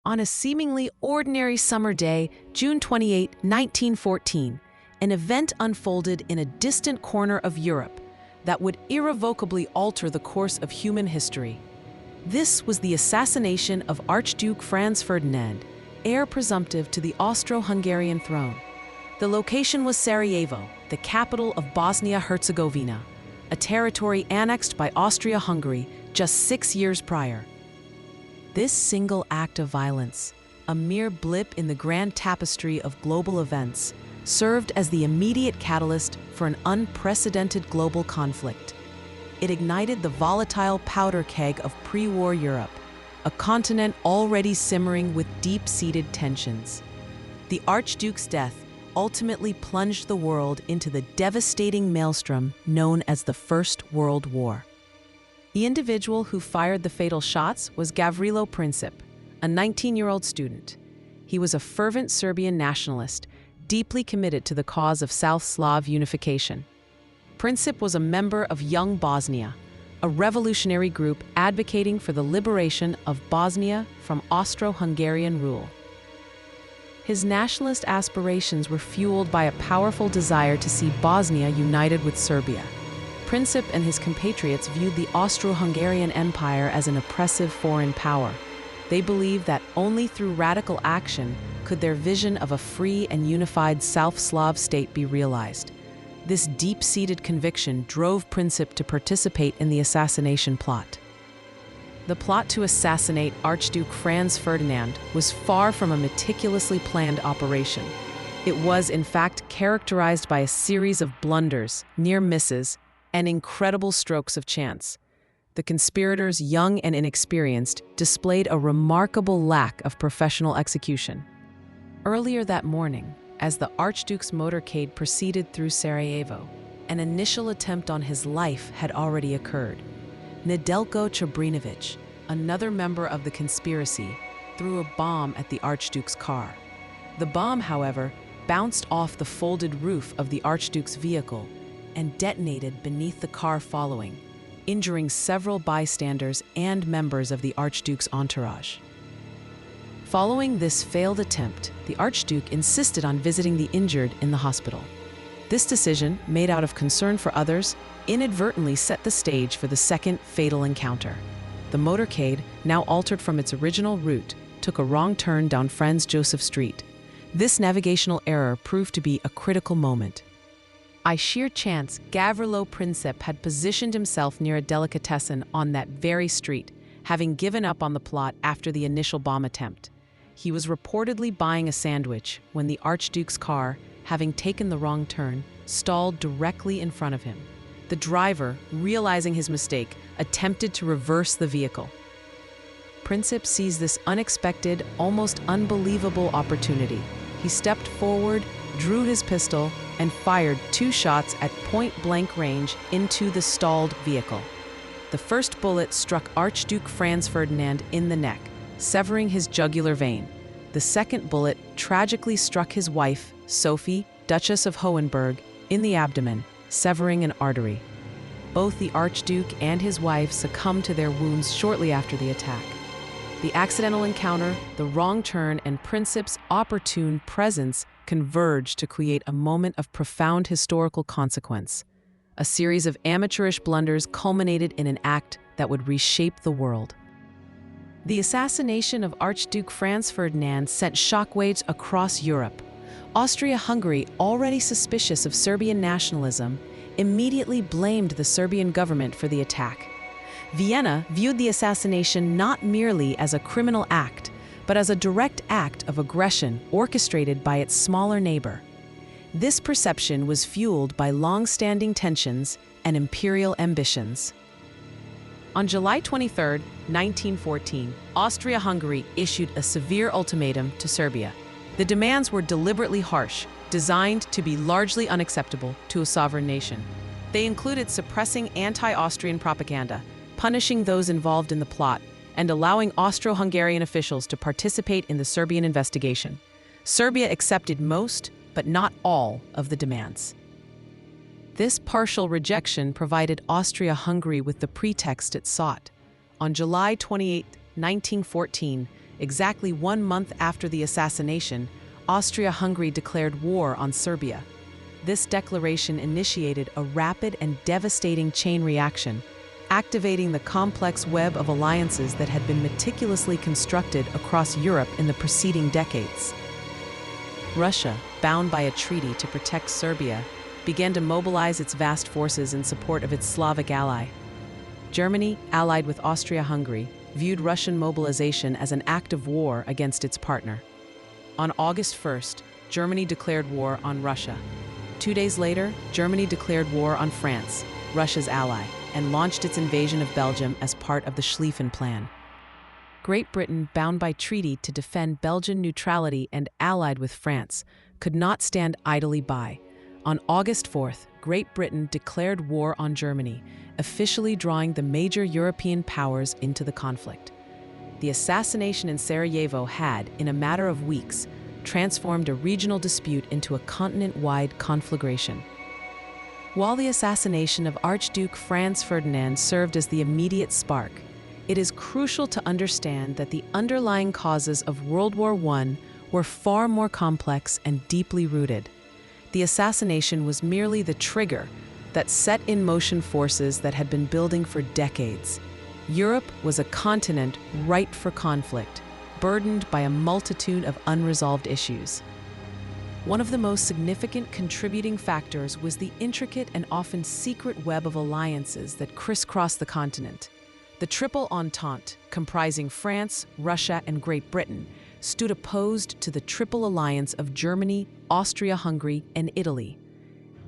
On a seemingly ordinary summer day, June 28, 1914, an event unfolded in a distant corner of Europe that would irrevocably alter the course of human history. This was the assassination of Archduke Franz Ferdinand, heir presumptive to the Austro-Hungarian throne. The location was Sarajevo, the capital of Bosnia-Herzegovina, a territory annexed by Austria-Hungary just 6 years prior. This single act of violence, a mere blip in the grand tapestry of global events, served as the immediate catalyst for an unprecedented global conflict. It ignited the volatile powder keg of pre-war Europe, a continent already simmering with deep-seated tensions. The Archduke's death ultimately plunged the world into the devastating maelstrom known as the First World War. The individual who fired the fatal shots was Gavrilo Princip, a 19-year-old student. He was a fervent Serbian nationalist, deeply committed to the cause of South Slav unification. Princip was a member of Young Bosnia, a revolutionary group advocating for the liberation of Bosnia from Austro-Hungarian rule. His nationalist aspirations were fueled by a powerful desire to see Bosnia united with Serbia. Princip and his compatriots viewed the Austro-Hungarian Empire as an oppressive foreign power. They believed that only through radical action could their vision of a free and unified South Slav state be realized. This deep-seated conviction drove Princip to participate in the assassination plot. The plot to assassinate Archduke Franz Ferdinand was far from a meticulously planned operation. It was, in fact, characterized by a series of blunders, near misses, and incredible strokes of chance. The conspirators, young and inexperienced, displayed a remarkable lack of professional execution. Earlier that morning, as the Archduke's motorcade proceeded through Sarajevo, an initial attempt on his life had already occurred. Nedeljko Čobrinović, another member of the conspiracy, threw a bomb at the Archduke's car. The bomb, however, bounced off the folded roof of the Archduke's vehicle and detonated beneath the car following, injuring several bystanders and members of the Archduke's entourage. Following this failed attempt, the Archduke insisted on visiting the injured in the hospital. This decision, made out of concern for others, inadvertently set the stage for the second fatal encounter. The motorcade, now altered from its original route, took a wrong turn down Franz Joseph Street. This navigational error proved to be a critical moment. By sheer chance, Gavrilo Princip had positioned himself near a delicatessen on that very street, having given up on the plot after the initial bomb attempt. He was reportedly buying a sandwich when the Archduke's car, having taken the wrong turn, stalled directly in front of him. The driver, realizing his mistake, attempted to reverse the vehicle. Princip seized this unexpected, almost unbelievable opportunity. He stepped forward, drew his pistol, and fired 2 shots at point-blank range into the stalled vehicle. The first bullet struck Archduke Franz Ferdinand in the neck, severing his jugular vein. The second bullet tragically struck his wife, Sophie, Duchess of Hohenberg, in the abdomen, severing an artery. Both the Archduke and his wife succumbed to their wounds shortly after the attack. The accidental encounter, the wrong turn, and Princip's opportune presence converged to create a moment of profound historical consequence. A series of amateurish blunders culminated in an act that would reshape the world. The assassination of Archduke Franz Ferdinand sent shockwaves across Europe. Austria-Hungary, already suspicious of Serbian nationalism, immediately blamed the Serbian government for the attack. Vienna viewed the assassination not merely as a criminal act, but as a direct act of aggression orchestrated by its smaller neighbor. This perception was fueled by long-standing tensions and imperial ambitions. On July 23, 1914, Austria-Hungary issued a severe ultimatum to Serbia. The demands were deliberately harsh, designed to be largely unacceptable to a sovereign nation. They included suppressing anti-Austrian propaganda, punishing those involved in the plot, and allowing Austro-Hungarian officials to participate in the Serbian investigation. Serbia accepted most, but not all, of the demands. This partial rejection provided Austria-Hungary with the pretext it sought. On July 28, 1914, exactly 1 month after the assassination, Austria-Hungary declared war on Serbia. This declaration initiated a rapid and devastating chain reaction, activating the complex web of alliances that had been meticulously constructed across Europe in the preceding decades. Russia, bound by a treaty to protect Serbia, began to mobilize its vast forces in support of its Slavic ally. Germany, allied with Austria-Hungary, viewed Russian mobilization as an act of war against its partner. On August 1st, Germany declared war on Russia. 2 days later, Germany declared war on France, Russia's ally, and launched its invasion of Belgium as part of the Schlieffen Plan. Great Britain, bound by treaty to defend Belgian neutrality and allied with France, could not stand idly by. On August 4th, Great Britain declared war on Germany, officially drawing the major European powers into the conflict. The assassination in Sarajevo had, in a matter of weeks, transformed a regional dispute into a continent-wide conflagration. While the assassination of Archduke Franz Ferdinand served as the immediate spark, it is crucial to understand that the underlying causes of World War I were far more complex and deeply rooted. The assassination was merely the trigger that set in motion forces that had been building for decades. Europe was a continent ripe for conflict, burdened by a multitude of unresolved issues. One of the most significant contributing factors was the intricate and often secret web of alliances that crisscrossed the continent. The Triple Entente, comprising France, Russia, and Great Britain, stood opposed to the Triple Alliance of Germany, Austria-Hungary, and Italy.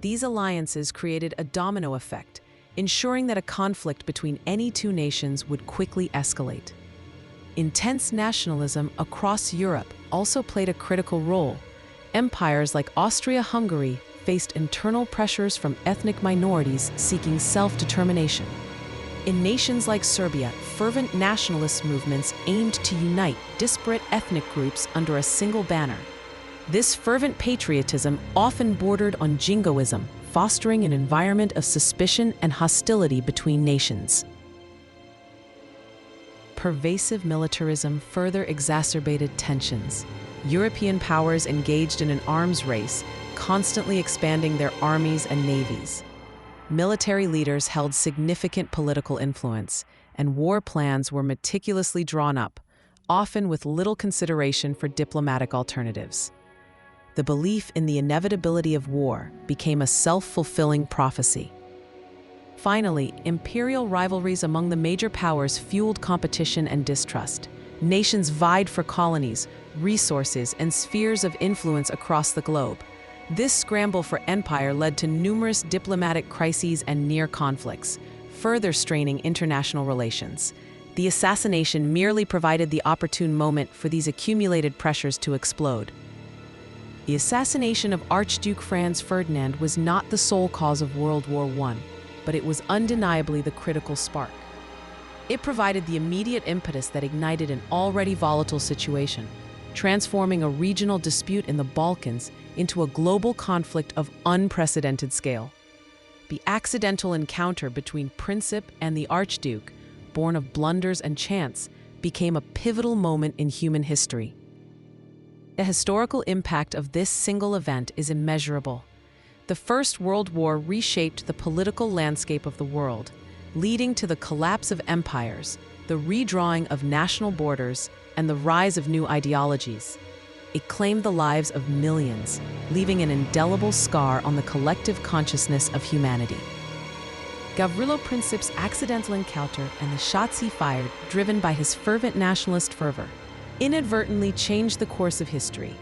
These alliances created a domino effect, ensuring that a conflict between any two nations would quickly escalate. Intense nationalism across Europe also played a critical role. Empires like Austria-Hungary faced internal pressures from ethnic minorities seeking self-determination. In nations like Serbia, fervent nationalist movements aimed to unite disparate ethnic groups under a single banner. This fervent patriotism often bordered on jingoism, fostering an environment of suspicion and hostility between nations. Pervasive militarism further exacerbated tensions. European powers engaged in an arms race, constantly expanding their armies and navies. Military leaders held significant political influence, and war plans were meticulously drawn up, often with little consideration for diplomatic alternatives. The belief in the inevitability of war became a self-fulfilling prophecy. Finally, imperial rivalries among the major powers fueled competition and distrust. Nations vied for colonies, resources, and spheres of influence across the globe. This scramble for empire led to numerous diplomatic crises and near conflicts, further straining international relations. The assassination merely provided the opportune moment for these accumulated pressures to explode. The assassination of Archduke Franz Ferdinand was not the sole cause of World War I, but it was undeniably the critical spark. It provided the immediate impetus that ignited an already volatile situation, transforming a regional dispute in the Balkans into a global conflict of unprecedented scale. The accidental encounter between Princip and the Archduke, born of blunders and chance, became a pivotal moment in human history. The historical impact of this single event is immeasurable. The First World War reshaped the political landscape of the world, leading to the collapse of empires, the redrawing of national borders, and the rise of new ideologies. It claimed the lives of millions, leaving an indelible scar on the collective consciousness of humanity. Gavrilo Princip's accidental encounter and the shots he fired, driven by his fervent nationalist fervor, inadvertently changed the course of history.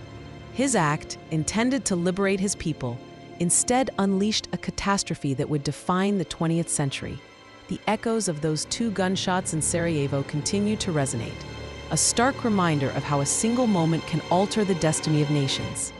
His act, intended to liberate his people, instead unleashed a catastrophe that would define the 20th century. The echoes of those 2 gunshots in Sarajevo continue to resonate, a stark reminder of how a single moment can alter the destiny of nations.